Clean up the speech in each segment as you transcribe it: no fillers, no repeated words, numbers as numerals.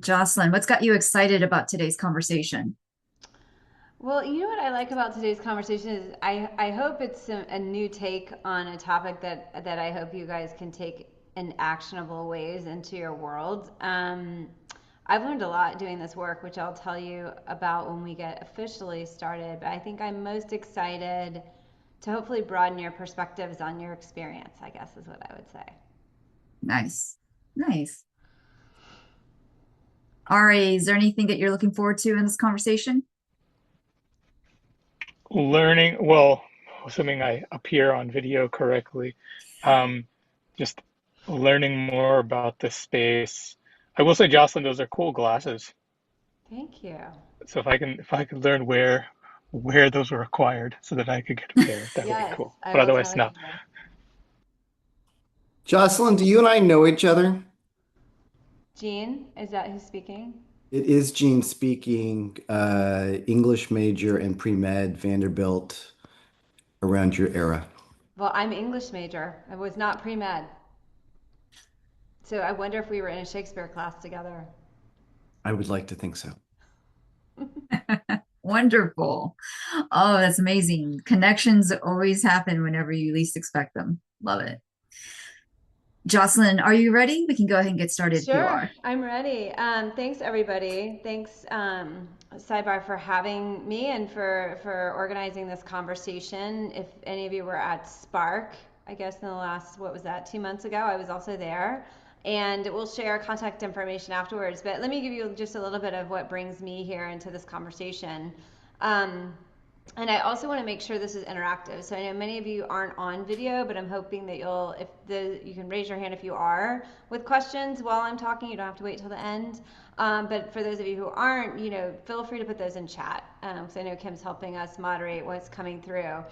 Jocelyn, what's got you excited about today's conversation? Well, you know what I like about today's conversation is I hope it's a new take on a topic that I hope you guys can take in actionable ways into your world. I've learned a lot doing this work, which I'll tell you about when we get officially started. But I think I'm most excited to hopefully broaden your perspectives on your experience, I guess is what I would say. Nice. Nice. Ari, is there anything that you're looking forward to in this conversation? Learning, well, assuming I appear on video correctly, um, just learning more about this space. I will say, Jocelyn, those are cool glasses. Thank you. So if I could learn where those were acquired so that I could get a pair, that would be Yes, cool. I But will otherwise, tell you. no. Jocelyn, do you and I know each other? Jean, is that who's speaking? It is Gene speaking, English major and pre-med, Vanderbilt, around your era. Well, I'm English major. I was not pre-med. So I wonder if we were in a Shakespeare class together. I would like to think so. Wonderful. Oh, that's amazing. Connections always happen whenever you least expect them. Love it. Jocelyn, are you ready? We can go ahead and get started if you Sure, are. I'm ready. Thanks everybody. Thanks Sidebar for having me and for organizing this conversation. If any of you were at Spark, I guess in the last what was that 2 months ago, I was also there. And we'll share contact information afterwards. But let me give you just a little bit of what brings me here into this conversation. Um, and I also want to make sure this is interactive. So I know many of you aren't on video, but I'm hoping that you can raise your hand if you are with questions while I'm talking. You don't have to wait till the end. But for those of you who aren't, feel free to put those in chat because I know Kim's helping us moderate what's coming through.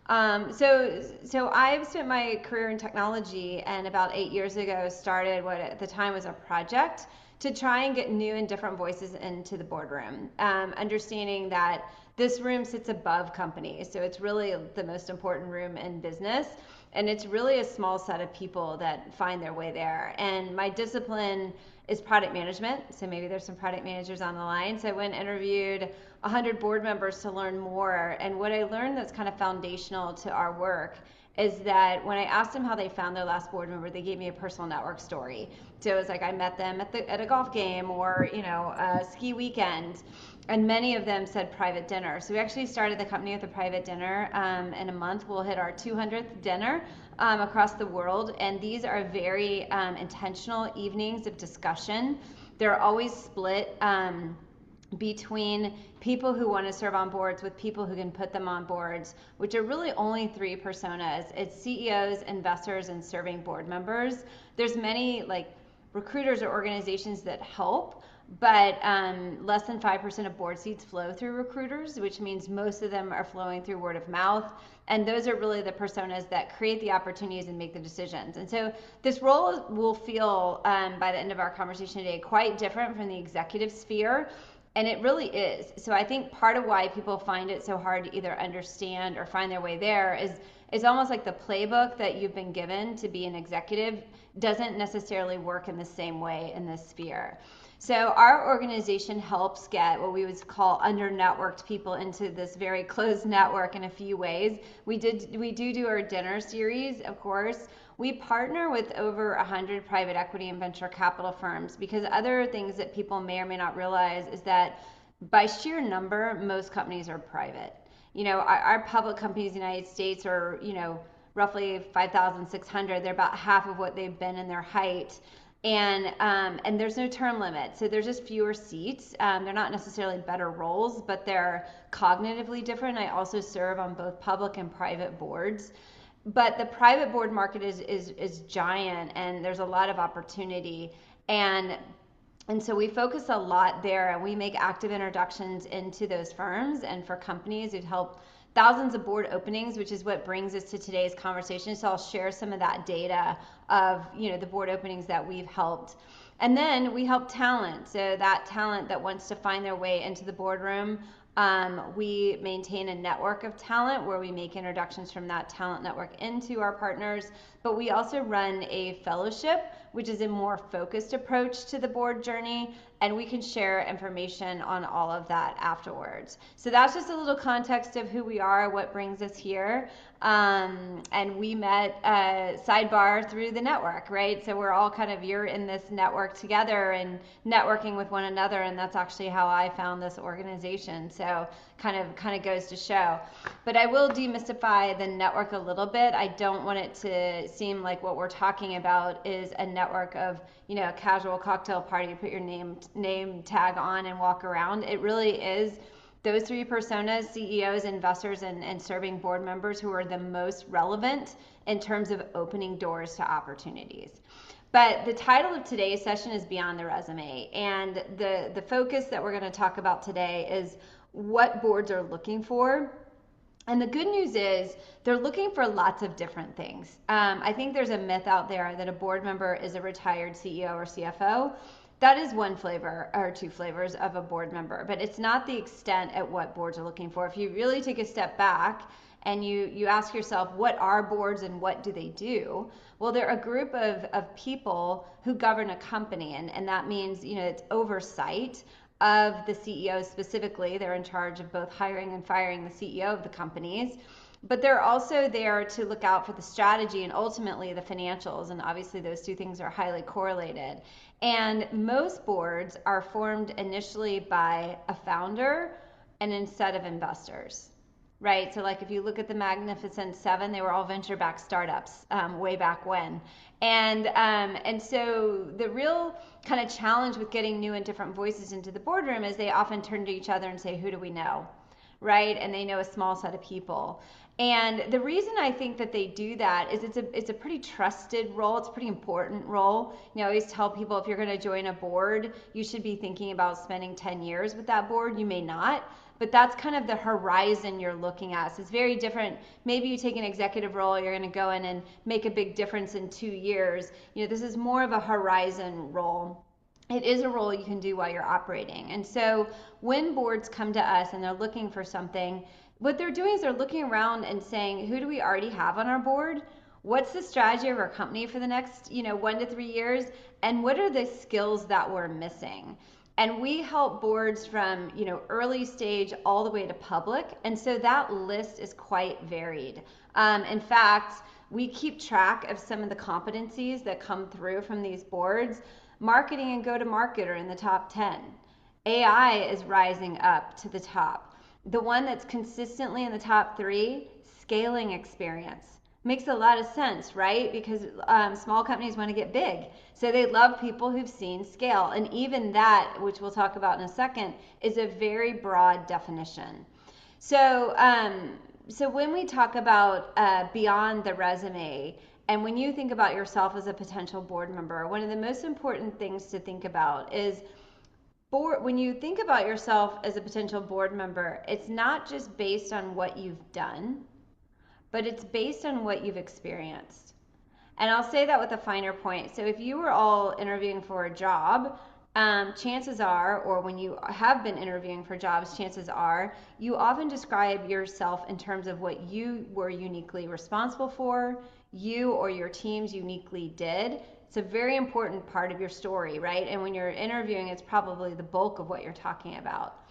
So I've spent my career in technology, and about 8 years ago started what at the time was a project to try and get new and different voices into the boardroom, understanding that this room sits above companies, so it's really the most important room in business. And it's really a small set of people that find their way there. And my discipline is product management. So maybe there's some product managers on the line. So I went and interviewed 100 board members to learn more. And what I learned that's kind of foundational to our work is that when I asked them how they found their last board member, they gave me a personal network story. So it was like I met them at a golf game or a ski weekend, and many of them said private dinner. So we actually started the company with a private dinner. In a month, we'll hit our 200th dinner across the world, and these are very intentional evenings of discussion. They're always split. Between people who want to serve on boards with people who can put them on boards, which are really only three personas. It's CEOs, investors, and serving board members. There's many like recruiters or organizations that help, but less than 5% of board seats flow through recruiters, which means most of them are flowing through word of mouth. And those are really the personas that create the opportunities and make the decisions. And so this role will feel, by the end of our conversation today, quite different from the executive sphere, and it really is. So I think part of why people find it so hard to either understand or find their way there is almost like the playbook that you've been given to be an executive doesn't necessarily work in the same way in this sphere. So our organization helps get what we would call under networked people into this very closed network in a few ways. We do our dinner series, of course. We partner with over 100 private equity and venture capital firms because other things that people may or may not realize is that by sheer number, most companies are private. Our public companies in the United States are, roughly 5,600. They're about half of what they've been in their height. And there's no term limit, so there's just fewer seats. They're not necessarily better roles, but they're cognitively different. I also serve on both public and private boards, but the private board market is giant, and there's a lot of opportunity. And so we focus a lot there, and we make active introductions into those firms and for companies who've helped thousands of board openings, which is what brings us to today's conversation. So I'll share some of that data of the board openings that we've helped. And then we help talent. So that talent that wants to find their way into the boardroom, we maintain a network of talent where we make introductions from that talent network into our partners. But we also run a fellowship which is a more focused approach to the board journey. And we can share information on all of that afterwards. So that's just a little context of who we are, what brings us here. And we met Sidebar through the network, right? So we're all kind of, you're in this network together and networking with one another, and that's actually how I found this organization. So kind of goes to show. But I will demystify the network a little bit. I don't want it to seem like what we're talking about is a network of, a casual cocktail party, put your name tag on and walk around. It really is those three personas: CEOs, investors, and serving board members, who are the most relevant in terms of opening doors to opportunities. But the title of today's session is Beyond the Resume, and the focus that we're going to talk about today is what boards are looking for. And the good news is they're looking for lots of different things. I think there's a myth out there that a board member is a retired CEO or CFO. That is one flavor or two flavors of a board member, but it's not the extent at what boards are looking for. If you really take a step back and you ask yourself, what are boards and what do they do? Well, they're a group of people who govern a company, and that means, it's oversight of the CEO specifically. They're in charge of both hiring and firing the CEO of the companies. But they're also there to look out for the strategy and ultimately the financials. And obviously those two things are highly correlated. And most boards are formed initially by a founder and a set of investors, right? So like if you look at the Magnificent Seven, they were all venture-backed startups way back when. And so the real kind of challenge with getting new and different voices into the boardroom is they often turn to each other and say, who do we know? Right? And they know a small set of people. And the reason I think that they do that is it's a pretty trusted role. It's a pretty important role. I always tell people, if you're going to join a board, you should be thinking about spending 10 years with that board. You may not, but that's kind of the horizon you're looking at. So it's very different. Maybe you take an executive role, you're going to go in and make a big difference in 2 years. This is more of a horizon role. It is a role you can do while you're operating. And so when boards come to us and they're looking for something, what they're doing is they're looking around and saying, who do we already have on our board? What's the strategy of our company for the next 1 to 3 years? And what are the skills that we're missing? And we help boards from early stage all the way to public. And so that list is quite varied. In fact, we keep track of some of the competencies that come through from these boards. Marketing and go-to-market are in the top 10. AI is rising up to the top. The one that's consistently in the top 3, scaling experience. Makes a lot of sense, right? Because small companies want to get big. So they love people who've seen scale. And even that, which we'll talk about in a second, is a very broad definition. So when we talk about beyond the resume, and when you think about yourself as a potential board member, one of the most important things to think about is when you think about yourself as a potential board member, it's not just based on what you've done, but it's based on what you've experienced. And I'll say that with a finer point. So if you were all interviewing for a job, chances are, or when you have been interviewing for jobs, chances are you often describe yourself in terms of what you were uniquely responsible for, you or your teams uniquely did. It's a very important part of your story, right? And when you're interviewing, it's probably the bulk of what you're talking about.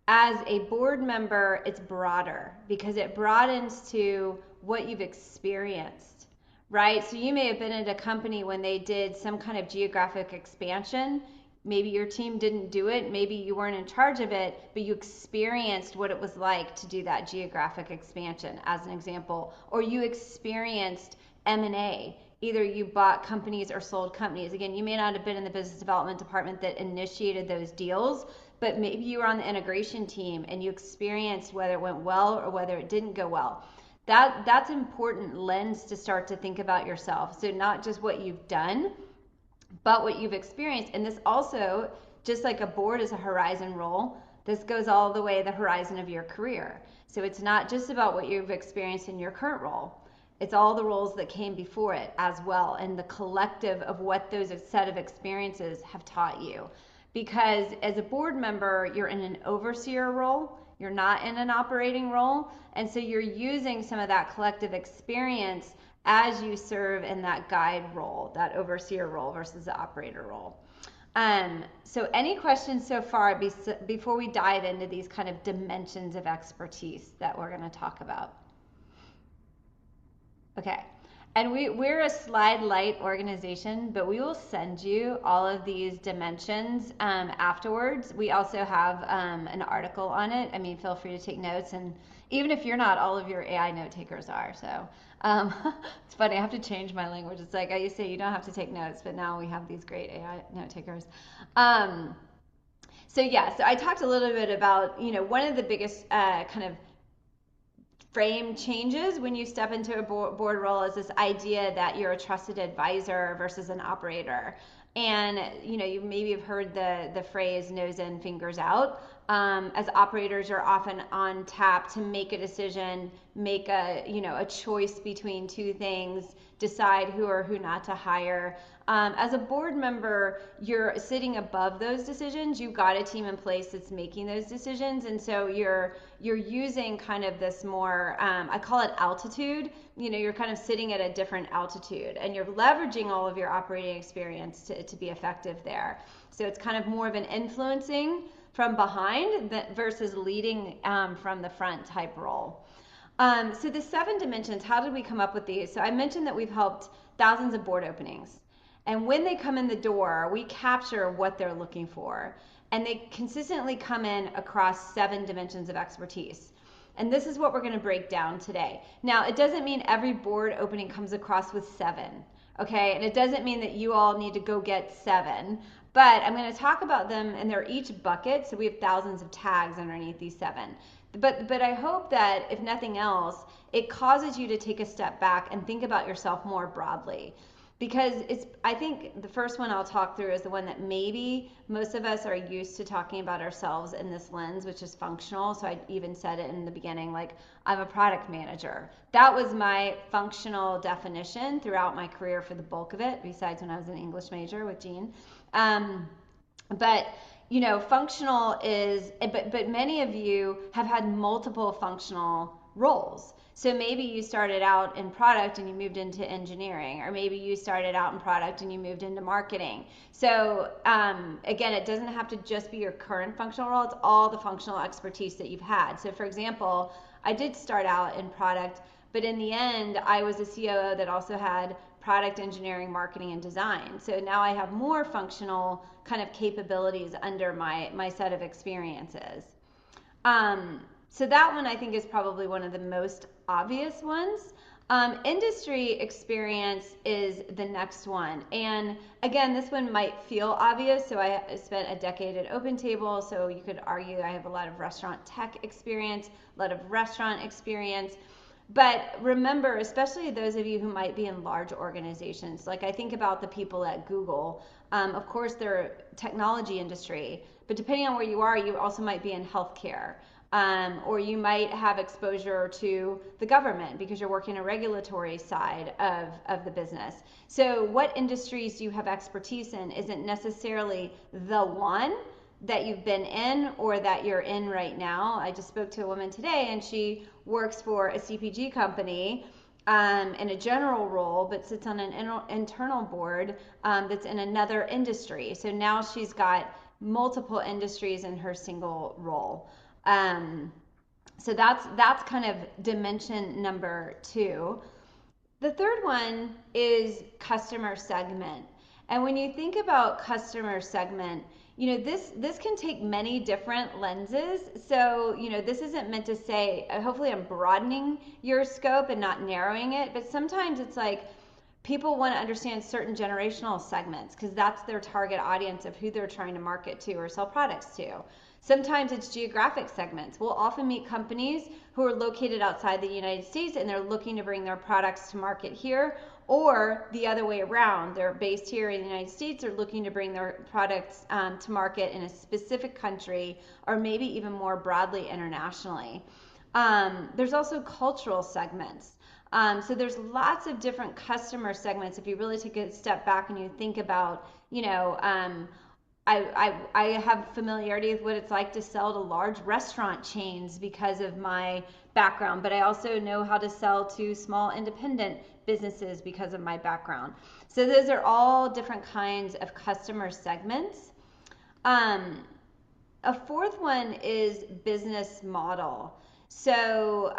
As a board member, it's broader because it broadens to what you've experienced, right? So you may have been at a company when they did some kind of geographic expansion. Maybe your team didn't do it. Maybe you weren't in charge of it, but you experienced what it was like to do that geographic expansion, as an example. Or you experienced M&A. Either you bought companies or sold companies. Again, you may not have been in the business development department that initiated those deals, but maybe you were on the integration team and you experienced whether it went well or whether it didn't go well. That's an important lens to start to think about yourself. So not just what you've done, but what you've experienced. And this also, just like a board is a horizon role, this goes all the way the horizon of your career. So it's not just about what you've experienced in your current role. It's all the roles that came before it as well, and the collective of what those set of experiences have taught you. Because as a board member, you're in an overseer role, you're not in an operating role, and so you're using some of that collective experience as you serve in that guide role, that overseer role versus the operator role. So any questions so far before we dive into these kind of dimensions of expertise that we're going to talk about? Okay. And we're a slide light organization, but we will send you all of these dimensions afterwards. We also have an article on it. I mean, feel free to take notes. And even if you're not, all of your AI note takers are. So um, it's funny. I have to change my language. It's like I used to say you don't have to take notes, but now we have these great AI note takers. So yeah, so I talked a little bit about, one of the biggest kind of frame changes when you step into a board role is this idea that you're a trusted advisor versus an operator. And you maybe have heard the phrase nose in, fingers out. As operators, you're often on tap to make a decision, make a choice between two things, decide who or who not to hire. As a board member, you're sitting above those decisions. You've got a team in place that's making those decisions, and so you're using kind of this more, I call it altitude. You're kind of sitting at a different altitude, and you're leveraging all of your operating experience to be effective there. So it's kind of more of an influencing from behind versus leading from the front type role. So the 7 dimensions, how did we come up with these? So I mentioned that we've helped thousands of board openings. And when they come in the door, we capture what they're looking for. And they consistently come in across 7 dimensions of expertise. And this is what we're going to break down today. Now, it doesn't mean every board opening comes across with 7, okay? And it doesn't mean that you all need to go get 7. But I'm going to talk about them, and they're each bucket. So we have thousands of tags underneath these 7. But I hope that, if nothing else, it causes you to take a step back and think about yourself more broadly. Because I think the first one I'll talk through is the one that maybe most of us are used to talking about ourselves in this lens, which is functional. So I even said it in the beginning, like, I'm a product manager. That was my functional definition throughout my career for the bulk of it, besides when I was an English major with Jean. But functional is, but many of you have had multiple functional roles. So maybe you started out in product and you moved into engineering, or maybe you started out in product and you moved into marketing. So again, it doesn't have to just be your current functional role, it's all the functional expertise that you've had. So for example, I did start out in product, but in the end, I was a COO that also had product engineering, marketing, and design. So now I have more functional kind of capabilities under my set of experiences. So that one I think is probably one of the most obvious ones. Industry experience is the next one. And again, this one might feel obvious. So I spent a decade at OpenTable. So you could argue I have a lot of restaurant tech experience, a lot of restaurant experience. But remember, especially those of you who might be in large organizations, like I think about the people at Google. Of course, they're technology industry, but depending on where you are, you also might be in healthcare. Or you might have exposure to the government because you're working a regulatory side of the business. So what industries do you have expertise in isn't necessarily the one that you've been in or that you're in right now. I just spoke to a woman today and she works for a CPG company in a general role, but sits on an internal board that's in another industry. So now she's got multiple industries in her single role. So that's kind of dimension number 2. The third one is customer segment. And when you think about customer segment, this can take many different lenses. So, this isn't meant to say, hopefully I'm broadening your scope and not narrowing it, but sometimes it's like people want to understand certain generational segments because that's their target audience of who they're trying to market to or sell products to. Sometimes it's geographic segments. We'll often meet companies who are located outside the United States and they're looking to bring their products to market here, or the other way around. They're based here in the United States, they're looking to bring their products to market in a specific country, or maybe even more broadly internationally. There's also cultural segments. So there's lots of different customer segments if you really take a step back and you think about, I have familiarity with what it's like to sell to large restaurant chains because of my background, but I also know how to sell to small independent businesses because of my background. So those are all different kinds of customer segments. Um, a fourth one is business model. So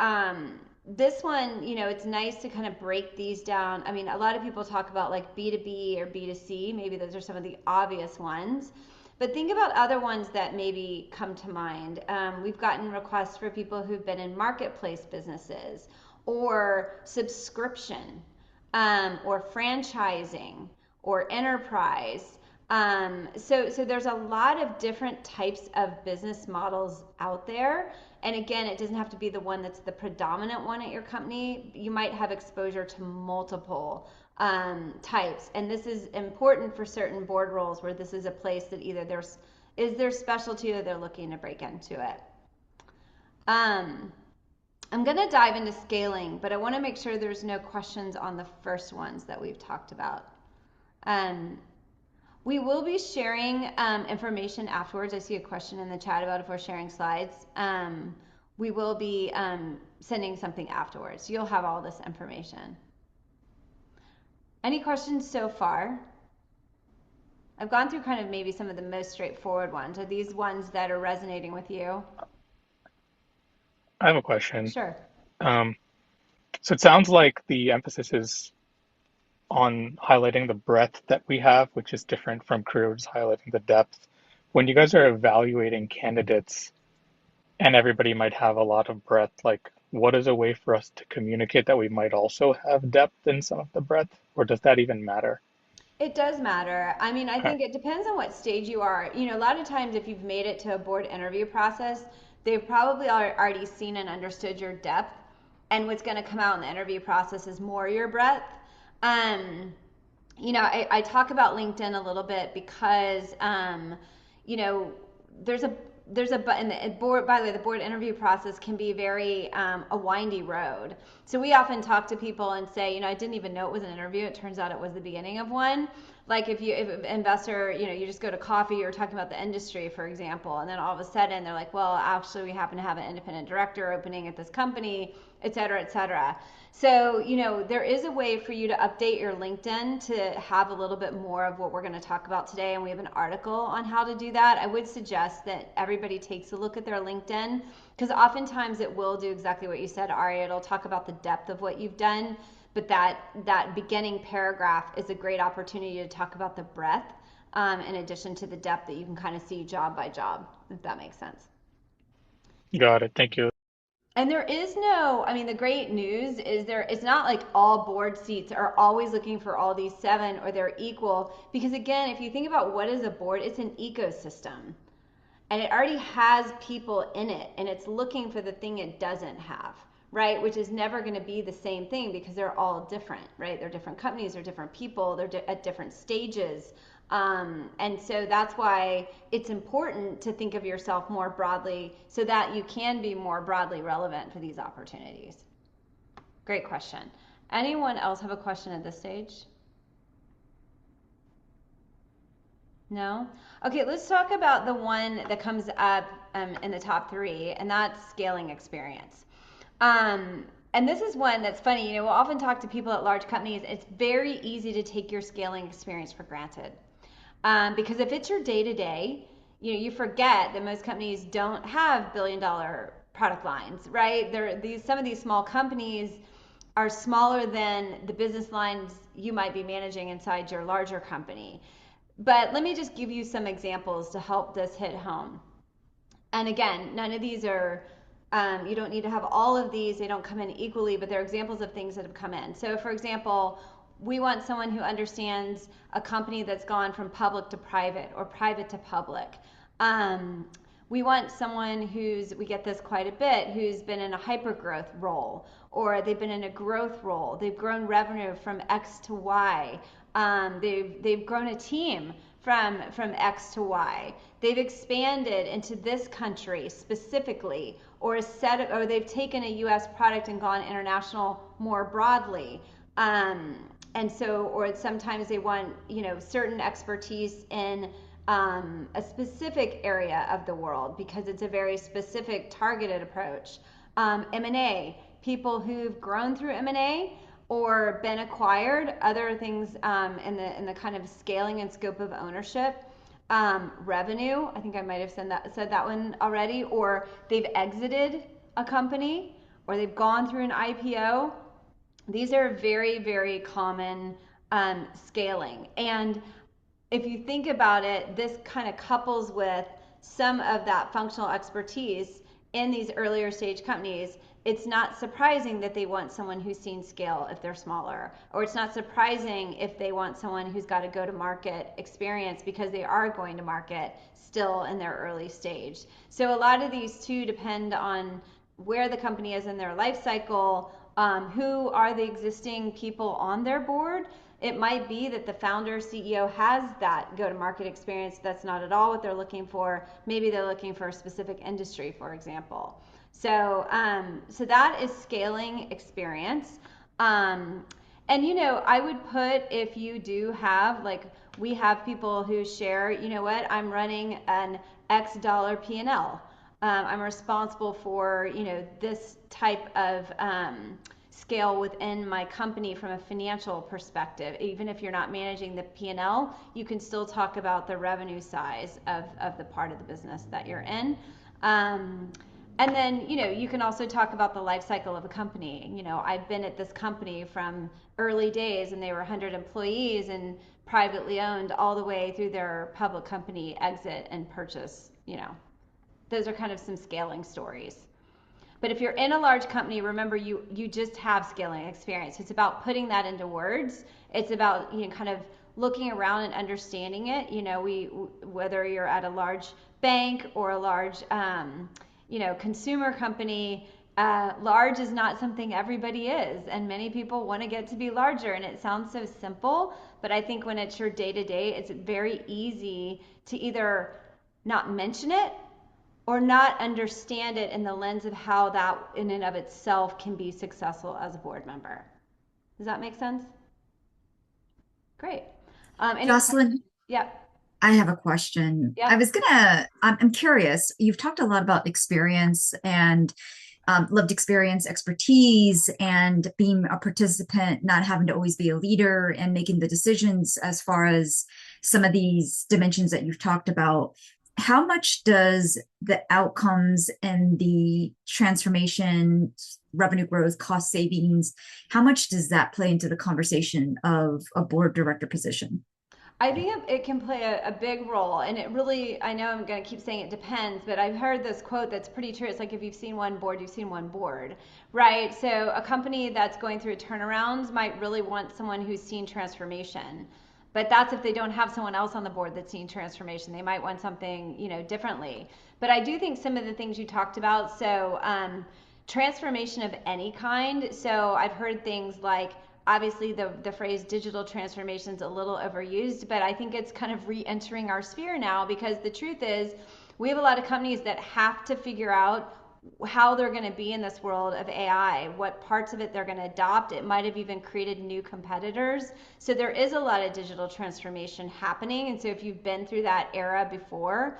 this one, it's nice to kind of break these down. I mean, a lot of people talk about like B2B or B2C. Maybe those are some of the obvious ones. But think about other ones that maybe come to mind. We've gotten requests for people who've been in marketplace businesses or subscription or franchising or enterprise. So there's a lot of different types of business models out there. And again, it doesn't have to be the one that's the predominant one at your company. You might have exposure to multiple types. And this is important for certain board roles where this is a place that either is their specialty or they're looking to break into it. I'm going to dive into scaling, but I want to make sure there's no questions on the first ones that we've talked about. We will be sharing information afterwards. I see a question in the chat about if we're sharing slides. We will be sending something afterwards. You'll have all this information. Any questions so far? I've gone through kind of maybe some of the most straightforward ones. Are these ones that are resonating with you? I have a question. Sure. Um, so it sounds like the emphasis is on highlighting the breadth that we have, which is different from careers highlighting the depth. When you guys are evaluating candidates, and everybody might have a lot of breadth, like what is a way for us to communicate that we might also have depth in some of the breadth, or does that even matter? It does matter. I mean, I Okay. think it depends on what stage you are. A lot of times if you've made it to a board interview process, they've probably already seen and understood your depth. And what's going to come out in the interview process is more your breadth. Um, I talk about LinkedIn a little bit because, you know, there's a and the board, by the way, the board interview process can be very a windy road. So we often talk to people and say, I didn't even know it was an interview. It turns out it was the beginning of one. Like if an investor, you just go to coffee, you're talking about the industry, for example, and then all of a sudden they're like, well, actually we happen to have an independent director opening at this company, et cetera, et cetera. So, there is a way for you to update your LinkedIn to have a little bit more of what we're going to talk about today. And we have an article on how to do that. I would suggest that everybody takes a look at their LinkedIn because oftentimes it will do exactly what you said, Ari. It'll talk about the depth of what you've done. But that beginning paragraph is a great opportunity to talk about the breadth in addition to the depth that you can kind of see job by job, if that makes sense. Got it. Thank you. And there is no, I mean, the great news is it's not like all board seats are always looking for all these seven or they're equal. Because again, if you think about what is a board, it's an ecosystem. And it already has people in it and it's looking for the thing it doesn't have, right? Which is never going to be the same thing because they're all different, right? They're different companies, they're different people, they're at different stages. And so that's why it's important to think of yourself more broadly so that you can be more broadly relevant for these opportunities. Great question. Anyone else have a question at this stage? No? Okay, let's talk about the one that comes up in the top three, and that's scaling experience. And this is one that's funny. We'll often talk to people at large companies. It's very easy to take your scaling experience for granted. Because if it's your day to day, you forget that most companies don't have billion-dollar product lines, right? Some of these small companies are smaller than the business lines you might be managing inside your larger company. But let me just give you some examples to help this hit home. And again, none of these are, you don't need to have all of these. They don't come in equally, but they're examples of things that have come in. So for example, we want someone who understands a company that's gone from public to private or private to public. We want someone we get this quite a bit, who's been in a hyper growth role or they've been in a growth role. They've grown revenue from X to Y. They've grown a team from X to Y. They've expanded into this country specifically, or they've taken a U.S. product and gone international more broadly. And so, or sometimes they want, certain expertise in a specific area of the world because it's a very specific targeted approach. M&A, people who've grown through M&A or been acquired, other things in the kind of scaling and scope of ownership. Revenue, I think I might have said that one already, or they've exited a company or they've gone through an IPO. These are very, very common scaling. And if you think about it, this kind of couples with some of that functional expertise in these earlier stage companies. It's not surprising that they want someone who's seen scale if they're smaller, or it's not surprising if they want someone who's got a go to market experience because they are going to market still in their early stage. So a lot of these too depend on where the company is in their life cycle, who are the existing people on their board. It might be that the founder CEO has that go to market experience. That's not at all what they're looking for. Maybe they're looking for a specific industry, for example. So that is scaling experience. And I would put, if you do have, like, we have people who share, you know what, I'm running an X dollar P&L. I'm responsible for, this type of scale within my company from a financial perspective. Even if you're not managing the P&L, you can still talk about the revenue size of the part of the business that you're in. And then, you can also talk about the life cycle of a company. I've been at this company from early days and they were 100 employees and privately owned all the way through their public company exit and purchase. Those are kind of some scaling stories. But if you're in a large company, remember you just have scaling experience. It's about putting that into words. It's about kind of looking around and understanding it. Whether you're at a large bank or a large consumer company, large is not something everybody is, and many people want to get to be larger. And it sounds so simple, but I think when it's your day to day, it's very easy to either not mention it or not understand it in the lens of how that in and of itself can be successful as a board member. Does that make sense? Great. Jocelyn, Yeah. I have a question. Yeah. I'm curious. You've talked a lot about experience and lived experience, expertise, and being a participant, not having to always be a leader and making the decisions as far as some of these dimensions that you've talked about. How much does the outcomes and the transformation, revenue growth, cost savings, how much does that play into the conversation of a board director position? I think it can play a big role, and it really, I know I'm going to keep saying it depends, but I've heard this quote that's pretty true. It's like, if you've seen one board, you've seen one board, right? So a company that's going through a turnaround might really want someone who's seen transformation. But that's if they don't have someone else on the board that's seen transformation. They might want something, differently. But I do think some of the things you talked about, so transformation of any kind. So I've heard things like, obviously the phrase digital transformation is a little overused, but I think it's kind of re-entering our sphere now, because the truth is we have a lot of companies that have to figure out how they're going to be in this world of AI, what parts of it they're going to adopt. It might have even created new competitors. So there is a lot of digital transformation happening. And so if you've been through that era before,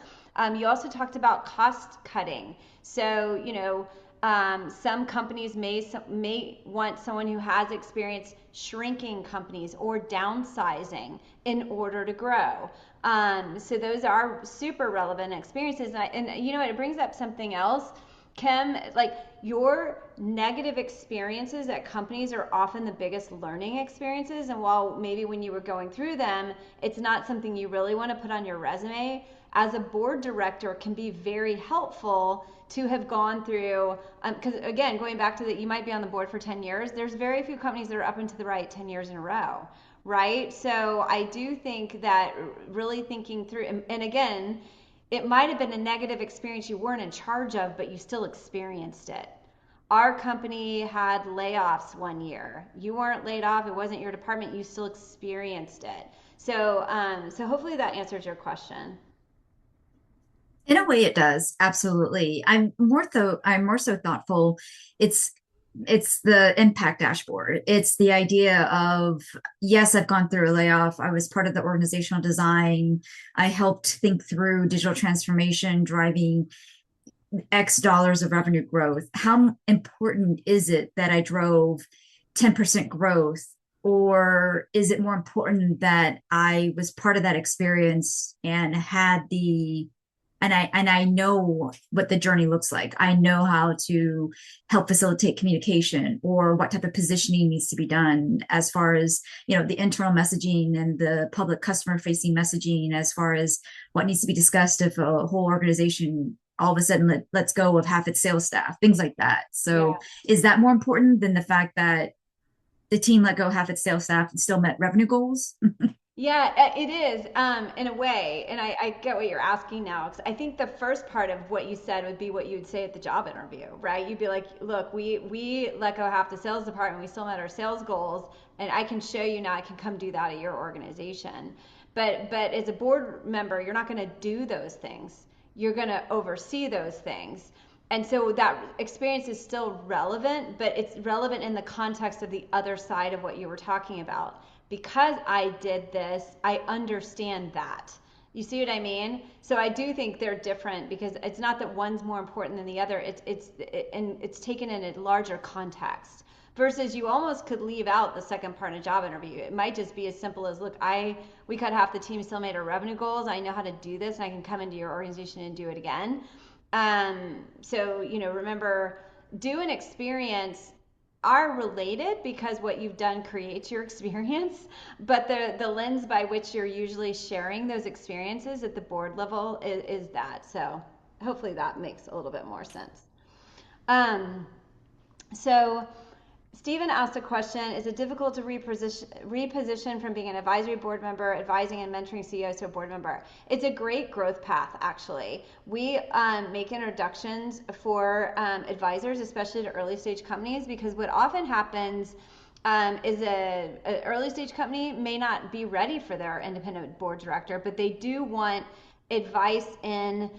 you also talked about cost cutting. So, some companies may want someone who has experience shrinking companies or downsizing in order to grow. So those are super relevant experiences. And it brings up something else. Kim, like, your negative experiences at companies are often the biggest learning experiences. And while maybe when you were going through them, it's not something you really want to put on your resume, as a board director can be very helpful to have gone through, because again, going back to that, you might be on the board for 10 years. There's very few companies that are up and to the right 10 years in a row, right? So I do think that really thinking through, and again, it might have been a negative experience you weren't in charge of, but you still experienced it. Our company had layoffs one year. You weren't laid off. It wasn't your department. You still experienced it. So hopefully that answers your question. In a way, it does. Absolutely. I'm more so thoughtful. It's it's the impact dashboard. It's the idea of, yes, I've gone through a layoff. I was part of the organizational design. I helped think through digital transformation, driving X dollars of revenue growth. How important is it that I drove 10% growth? Or is it more important that I was part of that experience and had the and I know what the journey looks like. I know how to help facilitate communication or what type of positioning needs to be done as far as, the internal messaging and the public customer facing messaging, as far as what needs to be discussed if a whole organization all of a sudden lets go of half its sales staff, things like that. So Yeah. is that more important than the fact that the team let go half its sales staff and still met revenue goals? Yeah, it is, in a way, and I get what you're asking now. 'Cause I think the first part of what you said would be what you would say at the job interview, right? You'd be like, "Look, we let go half the sales department. We still met our sales goals, and I can show you now. I can come do that at your organization." But as a board member, you're not going to do those things. You're going to oversee those things. And so that experience is still relevant, but it's relevant in the context of the other side of what you were talking about. Because I did this, I understand that. You see what I mean? So I do think they're different because it's not that one's more important than the other. And it's taken in a larger context. Versus you almost could leave out the second part of a job interview. It might just be as simple as, look, we cut half the team, still made our revenue goals. I know how to do this, and I can come into your organization and do it again. So remember, do an experience are related because what you've done creates your experience, but the lens by which you're usually sharing those experiences at the board level is that. So hopefully that makes a little bit more sense. Um, so Stephen asked a question: is it difficult to reposition from being an advisory board member, advising and mentoring CEOs to a board member? It's a great growth path, actually. We make introductions for advisors, especially to early stage companies, because what often happens is an early stage company may not be ready for their independent board director, but they do want advice in,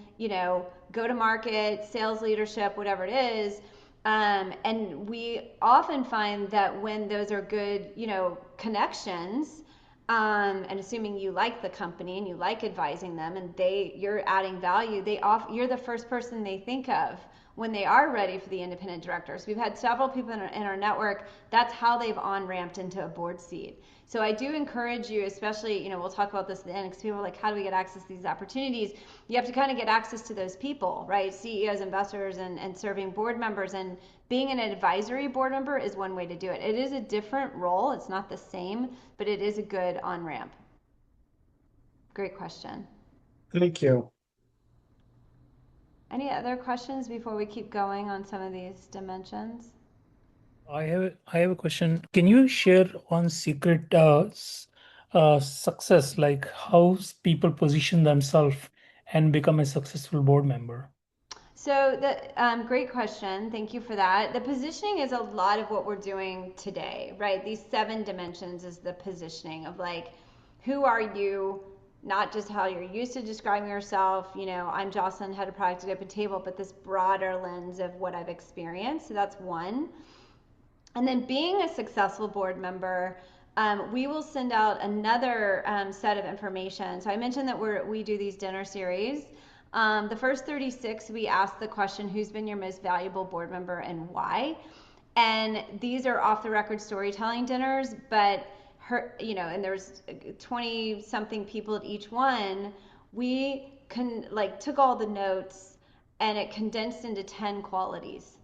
go to market, sales leadership, whatever it is. And we often find that when those are good, connections, and assuming you like the company and you like advising them and you're adding value, you're the first person they think of when they are ready for the independent directors. We've had several people in our network, that's how they've on-ramped into a board seat. So I do encourage you, especially, we'll talk about this at the end because people are like, how do we get access to these opportunities? You have to kind of get access to those people, right? CEOs, investors, and serving board members. And being an advisory board member is one way to do it. It is a different role. It's not the same, but it is a good on-ramp. Great question. Thank you. Any other questions before we keep going on some of these dimensions? I have a question. Can you share one secret success, like how people position themselves and become a successful board member? So great question. Thank you for that. The positioning is a lot of what we're doing today, right? These 7 dimensions is the positioning of like, who are you? Not just how you're used to describing yourself. I'm Jocelyn, head of product at Open Table, but this broader lens of what I've experienced. So that's one. And then being a successful board member, we will send out another set of information. So I mentioned that we do these dinner series. The first 36, we ask the question, who's been your most valuable board member and why? And these are off the record storytelling dinners, but and there's 20 something people at each one. We took all the notes and it condensed into 10 qualities.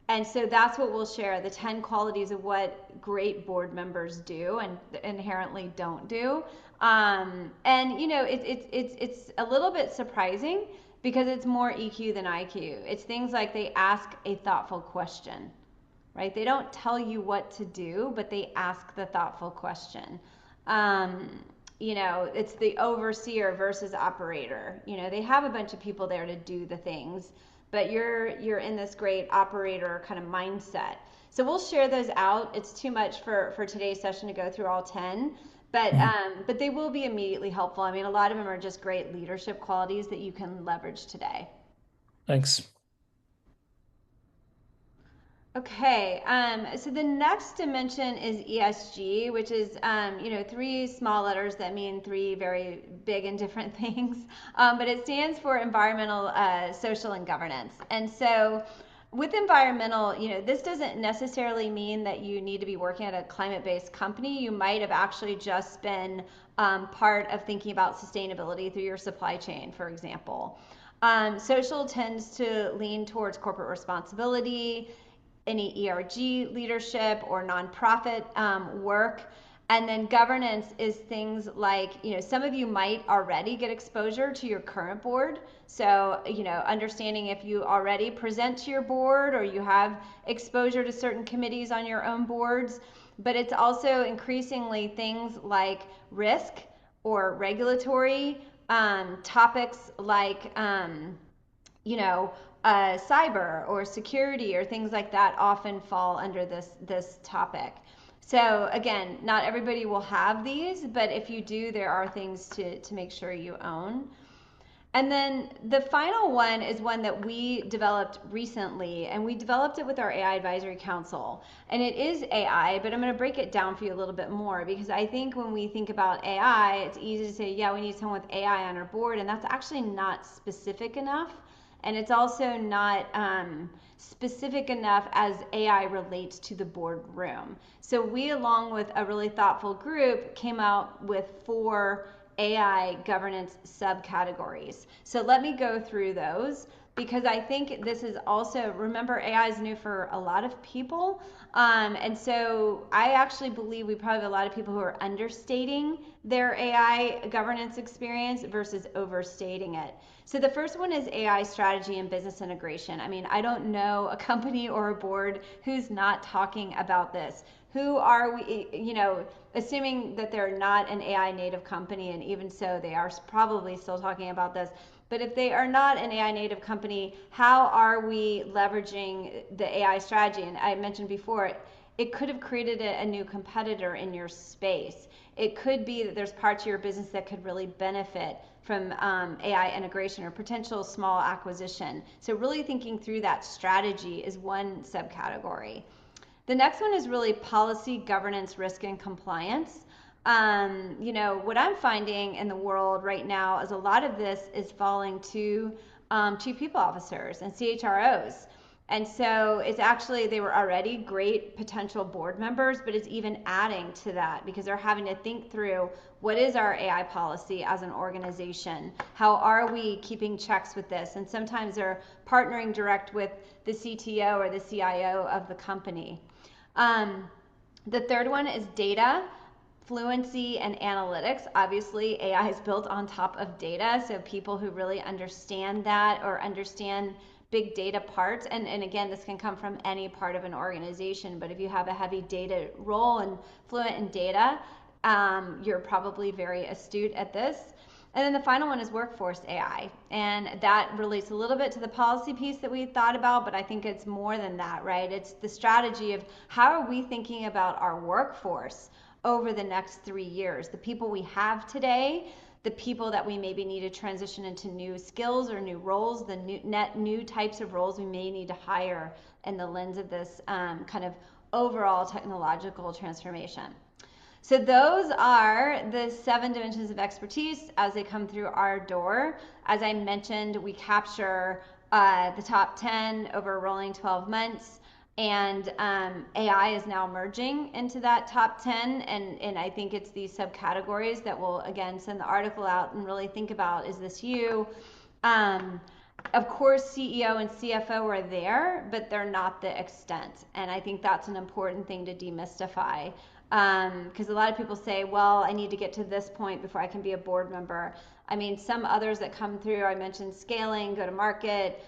And so that's what we'll share, the 10 qualities of what great board members do and inherently don't do. And it's a little bit surprising because it's more EQ than IQ. It's things like they ask a thoughtful question, right? They don't tell you what to do, but they ask the thoughtful question. It's the overseer versus operator. They have a bunch of people there to do the things, but you're in this great operator kind of mindset. So we'll share those out. It's too much for today's session to go through all 10, but they will be immediately helpful. I mean, a lot of them are just great leadership qualities that you can leverage today. Thanks. Okay, so the next dimension is ESG, which is, three small letters that mean three very big and different things, but it stands for environmental, social, and governance. And so, with environmental, this doesn't necessarily mean that you need to be working at a climate-based company. You might have actually just been part of thinking about sustainability through your supply chain, for example. Social tends to lean towards corporate responsibility, any ERG leadership or nonprofit work. And then governance is things like, some of you might already get exposure to your current board. So, understanding if you already present to your board or you have exposure to certain committees on your own boards. But it's also increasingly things like risk or regulatory topics like, cyber or security or things like that often fall under this topic. So again, not everybody will have these, but if you do, there are things to make sure you own. And then the final one is one that we developed recently, and we developed it with our AI Advisory Council. And it is AI, but I'm going to break it down for you a little bit more because I think when we think about AI, it's easy to say, yeah, we need someone with AI on our board, and that's actually not specific enough. And it's also not specific enough as AI relates to the boardroom. So we, along with a really thoughtful group, came out with 4 AI governance subcategories. So let me go through those because I think this is also, remember, AI is new for a lot of people. And so I actually believe we probably have a lot of people who are understating their AI governance experience versus overstating it. So the first one is AI strategy and business integration. I mean, I don't know a company or a board who's not talking about this. Who are we, assuming that they're not an AI native company, and even so, they are probably still talking about this. But if they are not an AI native company, how are we leveraging the AI strategy? And I mentioned before, it could have created a new competitor in your space. It could be that there's parts of your business that could really benefit from AI integration or potential small acquisition. So really thinking through that strategy is one subcategory. The next one is really policy, governance, risk, and compliance. What I'm finding in the world right now is a lot of this is falling to chief people officers and CHROs. And so it's actually, they were already great potential board members, but it's even adding to that because they're having to think through what is our AI policy as an organization? How are we keeping checks with this? And sometimes they're partnering direct with the CTO or the CIO of the company. The third one is data, fluency, and analytics. Obviously, AI is built on top of data, so people who really understand that or understand big data parts, and again, this can come from any part of an organization, but if you have a heavy data role and fluent in data, you're probably very astute at this. And then the final one is workforce AI. And that relates a little bit to the policy piece that we thought about, but I think it's more than that, right? It's the strategy of how are we thinking about our workforce over the next 3 years? The people we have today, the people that we maybe need to transition into new skills or new roles, the new types of roles we may need to hire in the lens of this kind of overall technological transformation. So those are the 7 dimensions of expertise as they come through our door. As I mentioned, we capture the top 10 over rolling 12 months. And AI is now merging into that top 10. And I think it's these subcategories that will, again, send the article out and really think about, is this you? Of course, CEO and CFO are there, but they're not the extent. And I think that's an important thing to demystify. Because a lot of people say, well, I need to get to this point before I can be a board member. I mean, some others that come through, I mentioned scaling, go to market,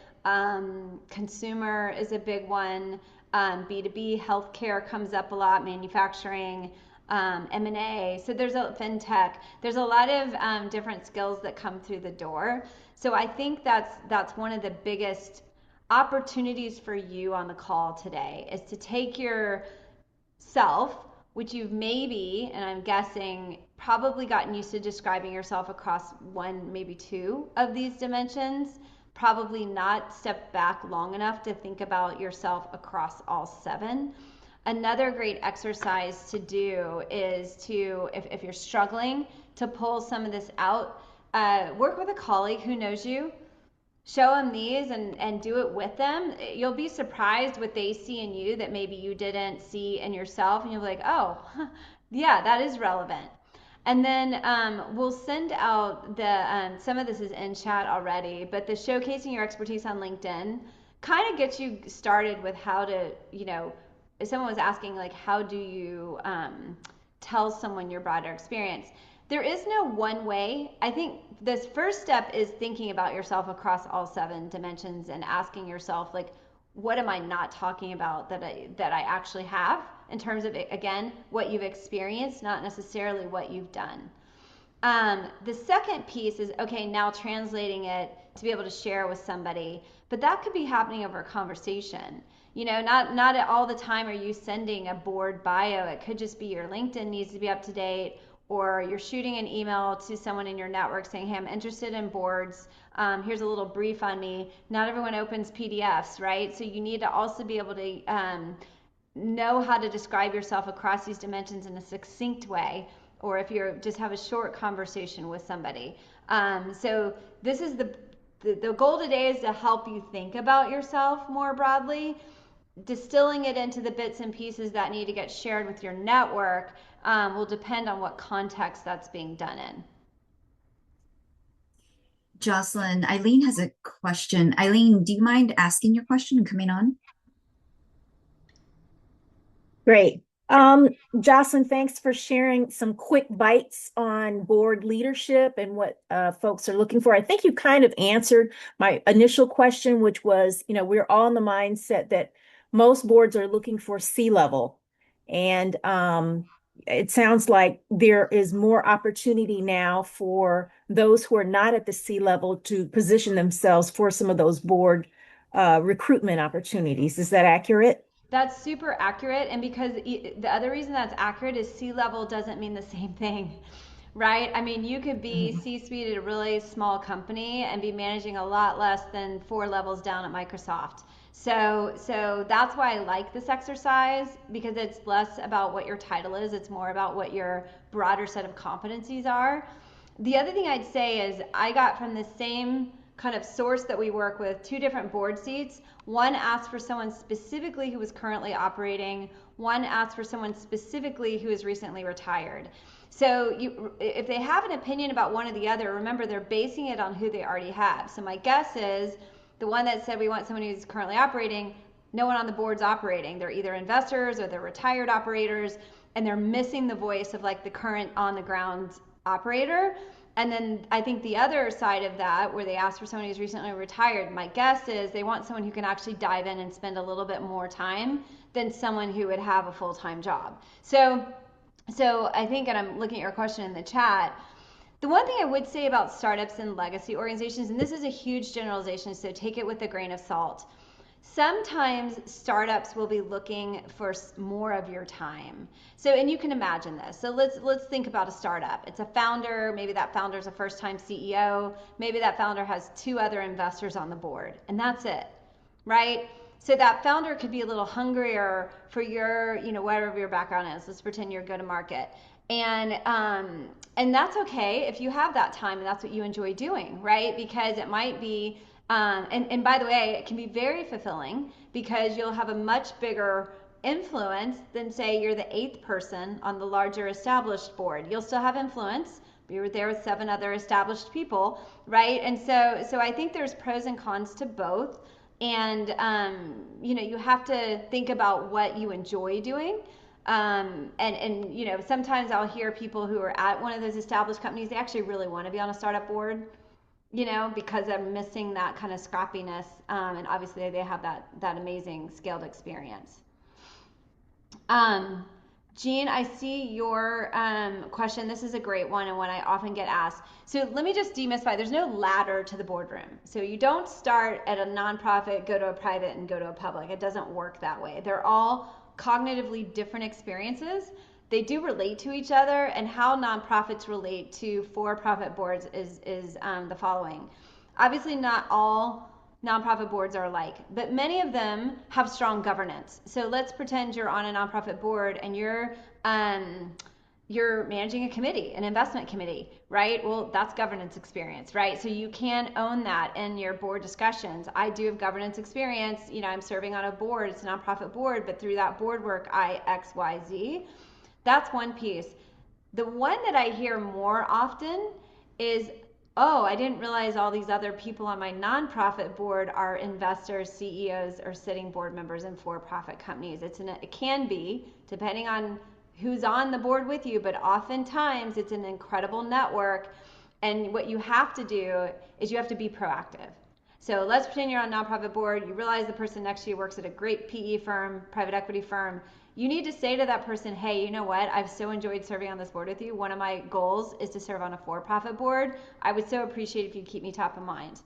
consumer is a big one, B2B, healthcare comes up a lot, manufacturing, M&A. So there's a fintech. There's a lot of different skills that come through the door. So I think that's one of the biggest opportunities for you on the call today is to take yourself, which you've maybe, and I'm guessing, probably gotten used to describing yourself across one, maybe 2 of these dimensions, probably not stepped back long enough to think about yourself across all 7. Another great exercise to do is to, if you're struggling to pull some of this out, work with a colleague who knows you. Show them these and do it with them. You'll be surprised what they see in you that maybe you didn't see in yourself, and you'll be like, oh, yeah, that is relevant. And then we'll send out some of this is in chat already, but the showcasing your expertise on LinkedIn kind of gets you started with how to, if someone was asking, like, how do you tell someone your broader experience? There is no one way. I think this first step is thinking about yourself across all 7 dimensions and asking yourself, like, what am I not talking about that I actually have, in terms of, again, what you've experienced, not necessarily what you've done. The second piece is, okay, now translating it to be able to share with somebody, but that could be happening over a conversation. Not all the time are you sending a board bio. It could just be your LinkedIn needs to be up to date, or you're shooting an email to someone in your network saying, hey, I'm interested in boards. Here's a little brief on me. Not everyone opens PDFs, right? So you need to also be able to know how to describe yourself across these dimensions in a succinct way, or if you're just have a short conversation with somebody. So this is the goal today, is to help you think about yourself more broadly. Distilling it into the bits and pieces that need to get shared with your network will depend on what context that's being done in. Jocelyn, Eileen has a question. Eileen, do you mind asking your question and coming on? Great. Jocelyn, thanks for sharing some quick bites on board leadership and what folks are looking for. I think you kind of answered my initial question, which was, we're all in the mindset that most boards are looking for C-level. And it sounds like there is more opportunity now for those who are not at the C-level to position themselves for some of those board recruitment opportunities. Is that accurate? That's super accurate. And because the other reason that's accurate is C-level doesn't mean the same thing, right? I mean, you could be C-suite at a really small company and be managing a lot less than 4 levels down at Microsoft. So that's why I like this exercise, because it's less about what your title is. It's more about what your broader set of competencies are. The other thing I'd say is I got from the same kind of source that we work with 2 different board seats. One asked for someone specifically who was currently operating. One asked for someone specifically who is recently retired. So if they have an opinion about one or the other, remember, they're basing it on who they already have. So my guess is the one that said we want someone who's currently operating, no one on the board's operating. They're either investors or they're retired operators, and they're missing the voice of, like, the current on the ground operator. And then I think the other side of that, where they ask for someone who's recently retired, my guess is they want someone who can actually dive in and spend a little bit more time than someone who would have a full-time job. So I think, and I'm looking at your question in the chat, the one thing I would say about startups and legacy organizations, and this is a huge generalization, so take it with a grain of salt. Sometimes startups will be looking for more of your time. So, and you can imagine this. So let's think about a startup. It's a founder. Maybe that founder is a first-time CEO. Maybe that founder has 2 other investors on the board, and that's it, right? So that founder could be a little hungrier for your, whatever your background is. Let's pretend you're go-to-market. And that's okay if you have that time and that's what you enjoy doing, right? Because it might be, and by the way, it can be very fulfilling, because you'll have a much bigger influence than, say, you're the 8th person on the larger established board. You'll still have influence, but you're there with 7 other established people, right? And so I think there's pros and cons to both. And, you have to think about what you enjoy doing. And sometimes I'll hear people who are at one of those established companies, they actually really want to be on a startup board, because they're missing that kind of scrappiness. And obviously they have that amazing scaled experience. Jean, I see your question. This is a great one and one I often get asked. So let me just demystify. There's no ladder to the boardroom. So you don't start at a nonprofit, go to a private, and go to a public. It doesn't work that way. They're all cognitively different experiences. They do relate to each other, and how nonprofits relate to for-profit boards is the following. Obviously, not all nonprofit boards are alike, but many of them have strong governance. So let's pretend you're on a nonprofit board and you're managing a committee, an investment committee, right? Well, that's governance experience, right? So you can own that in your board discussions. I do have governance experience. You know, I'm serving on a board, it's a nonprofit board, but through that board work, I X, Y, Z. That's one piece. The one that I hear more often is, oh, I didn't realize all these other people on my nonprofit board are investors, CEOs, or sitting board members in for-profit companies. It can be, depending on who's on the board with you, but oftentimes it's an incredible network. And what you have to do is you have to be proactive. So let's pretend you're on a nonprofit board. You realize the person next to you works at a great PE firm, private equity firm. You need to say to that person, hey, you know what? I've so enjoyed serving on this board with you. One of my goals is to serve on a for-profit board. I would so appreciate if you keep me top of mind.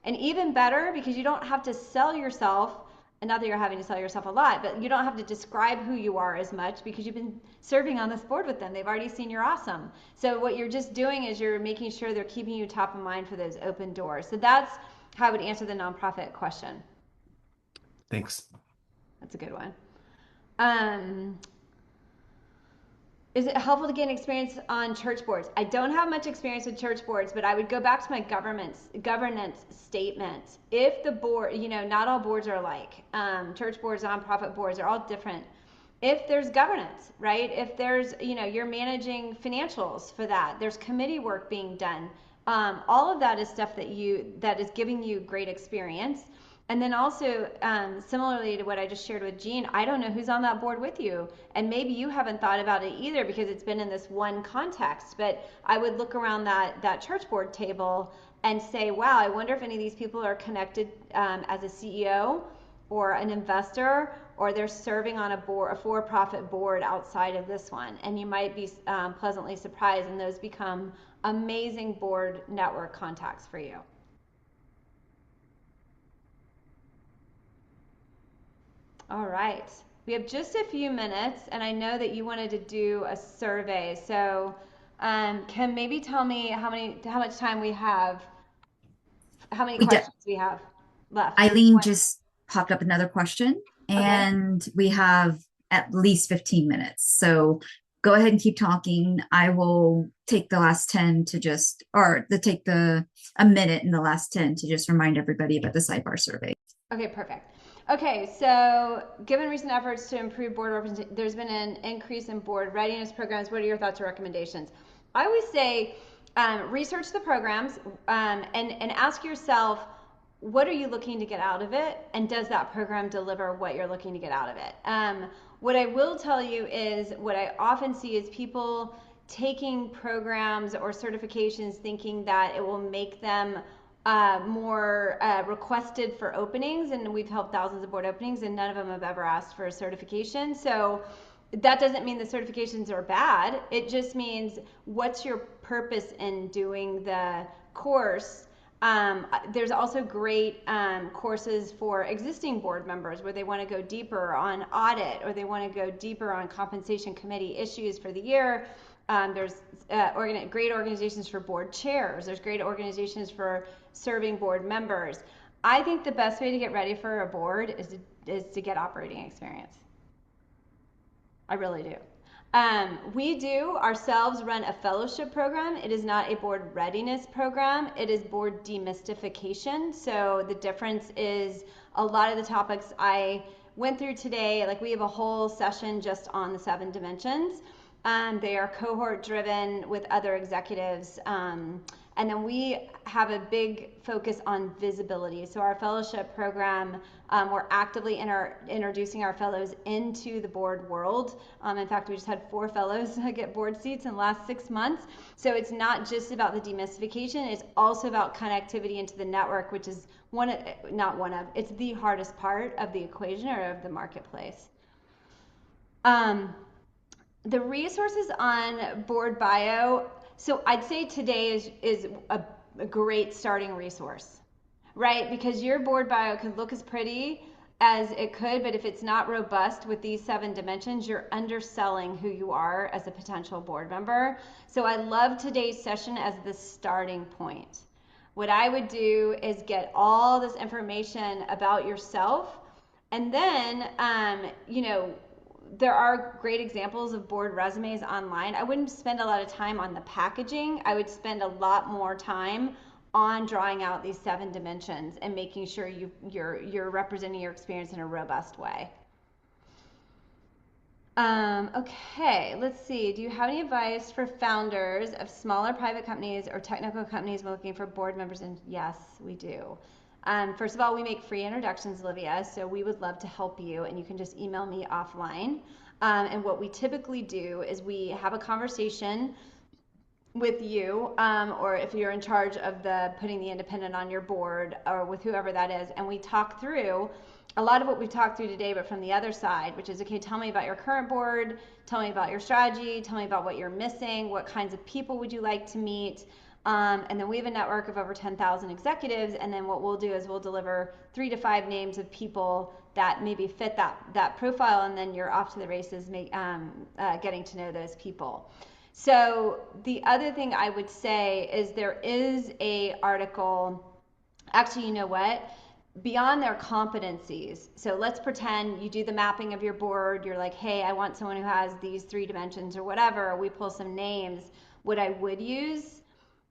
And even better, because you don't have to sell yourself, and not that you're having to sell yourself a lot, but you don't have to describe who you are as much because you've been serving on this board with them. They've already seen you're awesome. So what you're just doing is you're making sure they're keeping you top of mind for those open doors. So that's how I would answer the nonprofit question. Thanks. That's a good one. Is it helpful to gain experience on church boards? I don't have much experience with church boards, but I would go back to my governance statement. If the board, you know, not all boards are alike. Church boards, nonprofit boards are all different. If there's governance, right? If there's, you know, you're managing financials for that, there's committee work being done. All of that is stuff that is giving you great experience. And then also, similarly to what I just shared with Jean, I don't know who's on that board with you. And maybe you haven't thought about it either because it's been in this one context. But I would look around that church board table and say, wow, I wonder if any of these people are connected as a CEO or an investor, or they're serving on a for-profit board outside of this one. And you might be pleasantly surprised, and those become amazing board network contacts for you. All right, we have just a few minutes, and I know that you wanted to do a survey. So, Kim, maybe tell me how much time we have, how many questions we have left. Eileen just popped up another question, and we have at least 15 minutes. So go ahead and keep talking. I will take the last 10 to just, take a minute in the last 10 to just remind everybody about the Sidebar survey. Okay, perfect. Okay, so given recent efforts to improve board representation, there's been an increase in board readiness programs. What are your thoughts or recommendations? I always say research the programs and ask yourself, what are you looking to get out of it? And does that program deliver what you're looking to get out of it? What I will tell you is what I often see is people taking programs or certifications thinking that it will make them more requested for openings, and we've helped thousands of board openings and none of them have ever asked for a certification. So that doesn't mean the certifications are bad. It just means what's your purpose in doing the course. There's also great courses for existing board members where they want to go deeper on audit or they want to go deeper on compensation committee issues for the year. There's great organizations for board chairs. There's great organizations for serving board members. I think the best way to get ready for a board is to get operating experience. I really do. We do ourselves run a fellowship program. It is not a board readiness program. It is board demystification. So the difference is a lot of the topics I went through today, like we have a whole session just on the 7 dimensions. They are cohort driven with other executives. And then we have a big focus on visibility. So our fellowship program, we're actively introducing our fellows into the board world. In fact, we just had 4 fellows get board seats in the last 6 months. So it's not just about the demystification, it's also about connectivity into the network, which is it's the hardest part of the equation or of the marketplace. The resources on board bio, so I'd say today is a great starting resource, right? Because your board bio can look as pretty as it could, but if it's not robust with these 7 dimensions, you're underselling who you are as a potential board member. So I love today's session as the starting point. What I would do is get all this information about yourself, and then, there are great examples of board resumes online. I wouldn't spend a lot of time on the packaging. I would spend a lot more time on drawing out these 7 dimensions and making sure you're representing your experience in a robust way. Okay, let's see. Do you have any advice for founders of smaller private companies or technical companies looking for board members? And yes, we do. First of all, we make free introductions, Olivia, so we would love to help you, and you can just email me offline. And what we typically do is we have a conversation with you, or if you're in charge of putting the independent on your board, or with whoever that is, and we talk through a lot of what we've talked through today, but from the other side, which is, okay, tell me about your current board, tell me about your strategy, tell me about what you're missing, what kinds of people would you like to meet, and then we have a network of over 10,000 executives, and then what we'll do is we'll deliver 3 to 5 names of people that maybe fit that profile, and then you're off to the races, getting to know those people. So the other thing I would say is there is a article, actually, you know what? Beyond their competencies. So let's pretend you do the mapping of your board. You're like, hey, I want someone who has these 3 dimensions or whatever. We pull some names. What I would use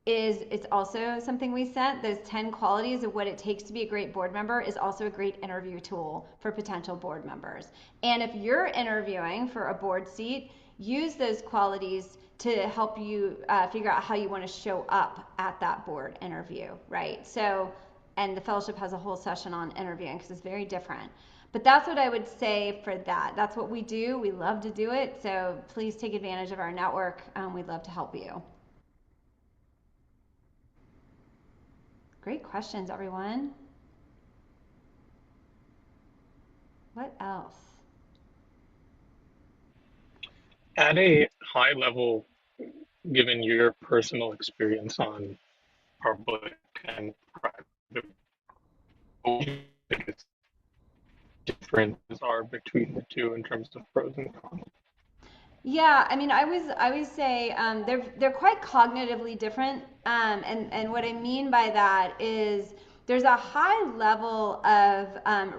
is, it's also something we sent, those 10 qualities of what it takes to be a great board member is also a great interview tool for potential board members. And if you're interviewing for a board seat, use those qualities to help you figure out how you want to show up at that board interview, right? So, and the fellowship has a whole session on interviewing because it's very different. But that's what I would say for that. That's what we do. We love to do it. So please take advantage of our network. We'd love to help you. Great questions, everyone. What else? At a high level, given your personal experience on public and private, what do you think its differences are between the two in terms of pros and cons? Yeah, I mean, I always say they're quite cognitively different, and what I mean by that is there's a high level of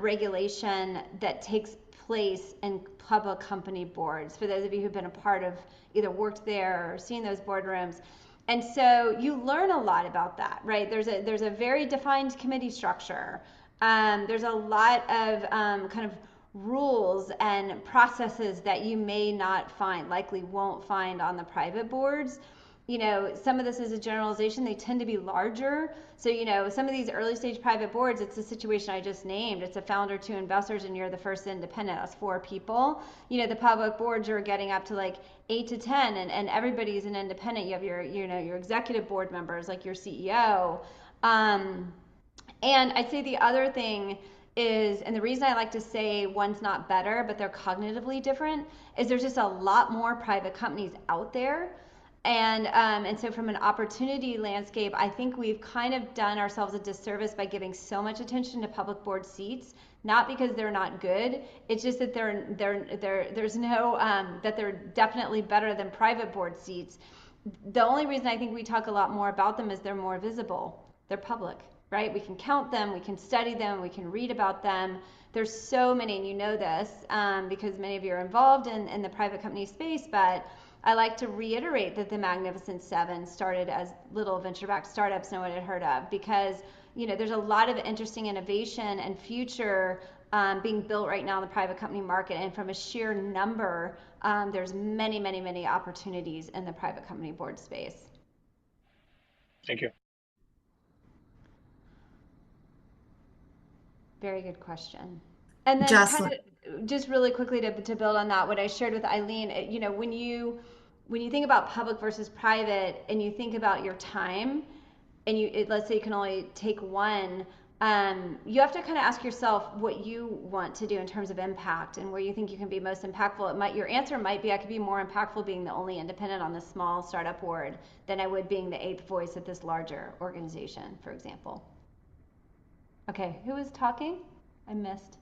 regulation that takes place in public company boards. For those of you who've been a part of, either worked there or seen those boardrooms, and so you learn a lot about that, right? There's a very defined committee structure. There's a lot of kind of rules and processes that you may not find, likely won't find on the private boards. Some of this is a generalization. They tend to be larger. So, some of these early stage private boards, it's the situation I just named. It's a founder, 2 investors, and you're the first independent. That's 4 people. The public boards are getting up to like 8 to 10, and everybody's an independent. You have your executive board members, like your CEO. And I'd say the other thing is, and the reason I like to say one's not better, but they're cognitively different, is there's just a lot more private companies out there. And so from an opportunity landscape, I think we've kind of done ourselves a disservice by giving so much attention to public board seats, not because they're not good. It's just that there's no, that they're definitely better than private board seats. The only reason I think we talk a lot more about them is they're more visible. They're public, right? We can count them, we can study them, we can read about them. There's so many, and you know this because many of you are involved in the private company space, but I like to reiterate that the Magnificent Seven started as little venture-backed startups no one had heard of, because there's a lot of interesting innovation and future being built right now in the private company market, and from a sheer number, there's many, many, many opportunities in the private company board space. Thank you. Very good question. And then Jocelyn, kind of just really quickly to build on that, what I shared with Eileen, when you think about public versus private, and you think about your time, and let's say you can only take one, you have to kind of ask yourself what you want to do in terms of impact and where you think you can be most impactful. Your answer might be, I could be more impactful being the only independent on this small startup board than I would being the 8th voice at this larger organization, for example. Okay, who was talking? I missed.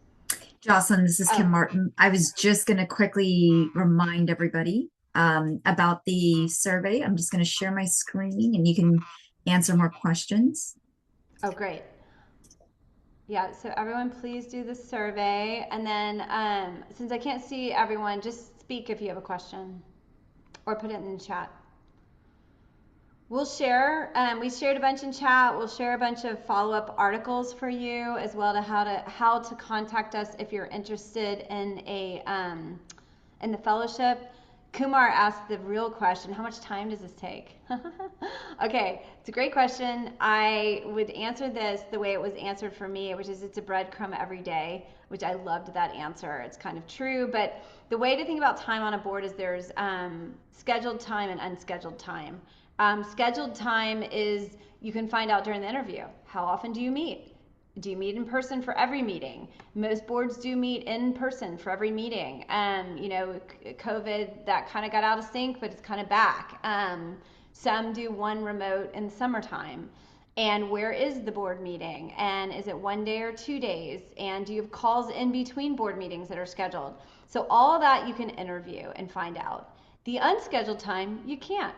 Jocelyn, this is Kim Martin. I was just going to quickly remind everybody about the survey. I'm just going to share my screen and you can answer more questions. Oh, great. Yeah, so everyone please do the survey. And then since I can't see everyone, just speak if you have a question or put it in the chat. We'll share, we shared a bunch in chat. We'll share a bunch of follow-up articles for you as well to how to contact us if you're interested in the fellowship. Kumar asked the real question, how much time does this take? Okay, it's a great question. I would answer this the way it was answered for me, which is it's a breadcrumb every day, which I loved that answer. It's kind of true, but the way to think about time on a board is there's scheduled time and unscheduled time. Scheduled time is you can find out during the interview. How often do you meet? Do you meet in person for every meeting? Most boards do meet in person for every meeting. COVID, that kind of got out of sync, but it's kind of back. Some do one remote in the summertime. And where is the board meeting? And is it 1 day or 2 days? And do you have calls in between board meetings that are scheduled? So all of that you can interview and find out. The unscheduled time, you can't.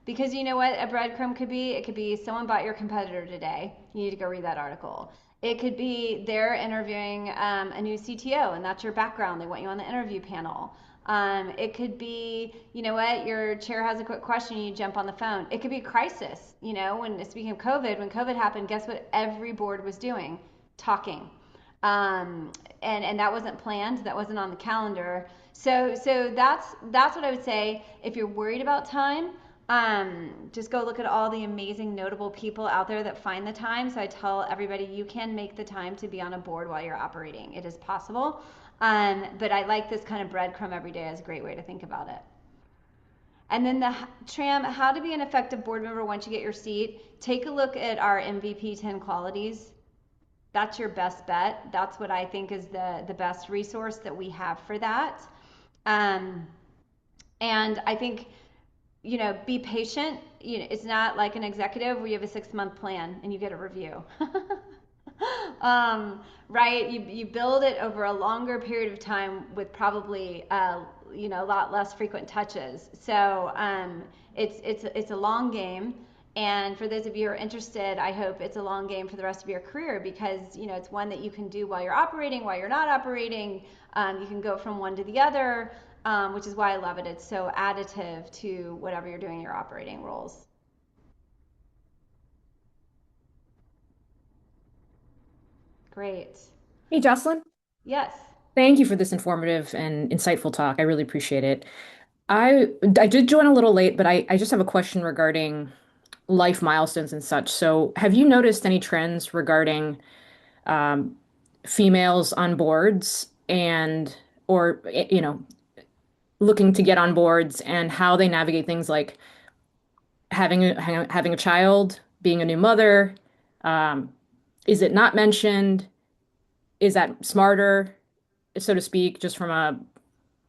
Because you know what a breadcrumb could be? It could be someone bought your competitor today. You need to go read that article. It could be they're interviewing a new CTO and that's your background. They want you on the interview panel. It could be, you know what, your chair has a quick question, you jump on the phone. It could be a crisis. Speaking of COVID, when COVID happened, guess what every board was doing? Talking. And that wasn't planned. That wasn't on the calendar. So that's what I would say. If you're worried about time, just go look at all the amazing notable people out there that find the time. So I tell everybody you can make the time to be on a board while you're operating. It is possible. But I like this kind of breadcrumb every day as a great way to think about it. And then the Tram, how to be an effective board member once you get your seat. Take a look at our MVP 10 qualities. That's your best bet. That's what I think is the best resource that we have for that. And I think, be patient. It's not like an executive where you have a 6-month plan and you get a review. Right? You build it over a longer period of time with probably a lot less frequent touches. So it's a long game. And for those of you who are interested, I hope it's a long game for the rest of your career because it's one that you can do while you're operating, while you're not operating. You can go from one to the other. Which is why I love it. It's so additive to whatever you're doing in your operating roles. Great. Hey, Jocelyn. Yes. Thank you for this informative and insightful talk. I really appreciate it. I did join a little late, but I just have a question regarding life milestones and such. So, have you noticed any trends regarding um, females on boards and or looking to get on boards and how they navigate things like having a child, being a new mother? Um, is it not mentioned? Is that smarter, so to speak, just from a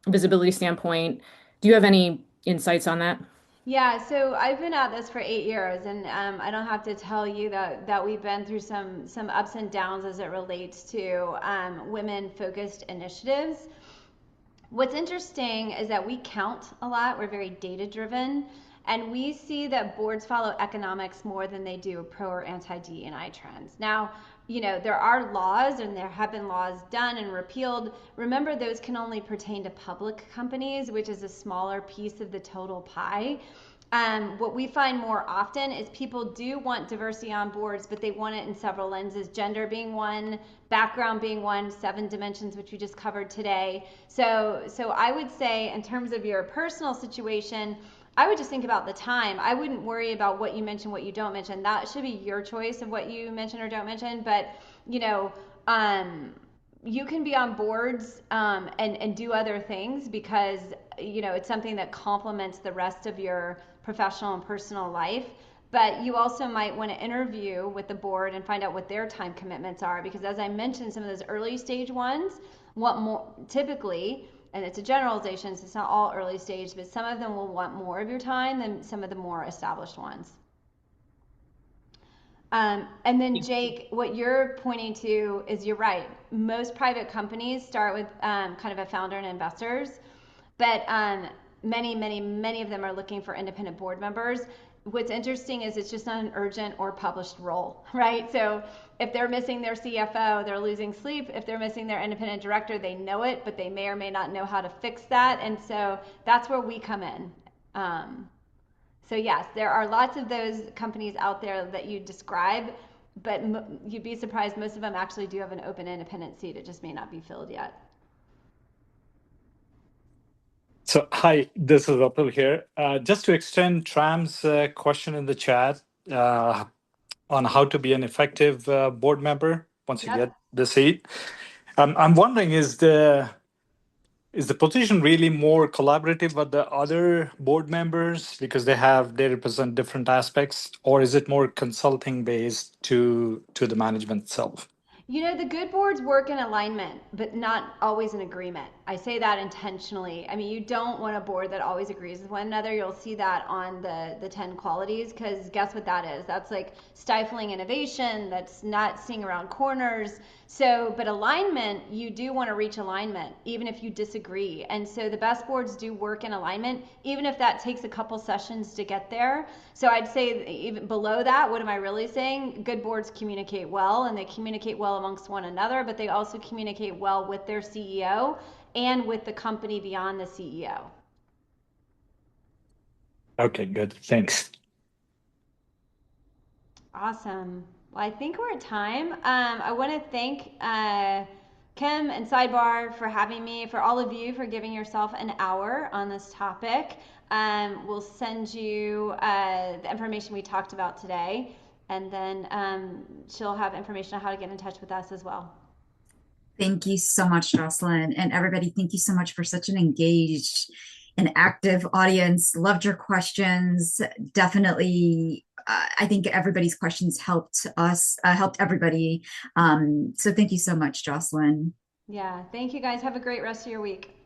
visibility standpoint? Do you have any insights on that? Yeah, so I've been at this for 8 years, and I don't have to tell you that we've been through some ups and downs as it relates to women-focused initiatives. What's interesting is that we count a lot. We're very data-driven, and we see that boards follow economics more than they do pro or anti-DEI trends. Now, there are laws and there have been laws done and repealed. Remember, those can only pertain to public companies, which is a smaller piece of the total pie. What we find more often is people do want diversity on boards, but they want it in several lenses, gender being one, background being one, 7 dimensions, which we just covered today. So I would say in terms of your personal situation, I would just think about the time. I wouldn't worry about what you mention, what you don't mention. That should be your choice of what you mention or don't mention. But, you can be on boards and do other things because, it's something that complements the rest of your professional and personal life. But you also might want to interview with the board and find out what their time commitments are because as I mentioned, some of those early stage ones want more typically, and it's a generalization, so it's not all early stage, but some of them will want more of your time than some of the more established ones. And then Jake, what you're pointing to is you're right. Most private companies start with kind of a founder and investors, but many of them are looking for independent board members. what's interesting is it's just not an urgent or published role, right? So if they're missing their CFO, they're losing sleep. If they're missing their independent director, they know it, but they may or may not know how to fix that. And so that's where we come in. So yes, there are lots of those companies out there that you describe, but you'd be surprised, most of them actually do have an open independent seat. It just may not be filled yet. So, hi, this is Apil here. Just to extend Tram's question in the chat on how to be an effective board member once you get the seat. I'm wondering, is the position really more collaborative with the other board members because they represent different aspects, or is it more consulting based to the management itself? You know, the good boards work in alignment, but not always in agreement. I say that intentionally. I mean, you don't want a board that always agrees with one another. You'll see that on the 10 qualities, because guess what that is? That's like stifling innovation. That's not seeing around corners. So, but alignment, you do want to reach alignment, even if you disagree. And so the best boards do work in alignment, even if that takes a couple sessions to get there. So I'd say even below that, what am I really saying? Good boards communicate well, and they communicate well amongst one another, but they also communicate well with their CEO and with the company beyond the CEO. Okay, good. Thanks. Awesome. Well, I think we're at time. I want to thank Kim and Sidebar for having me, for all of you for giving yourself an hour on this topic. We'll send you the information we talked about today, and then she'll have information on how to get in touch with us as well. Thank you so much, Jocelyn. And everybody, thank you so much for such an engaged and active audience. Loved your questions. Definitely, I think everybody's questions helped us, helped everybody. So thank you so much, Jocelyn. Yeah, thank you guys. Have a great rest of your week.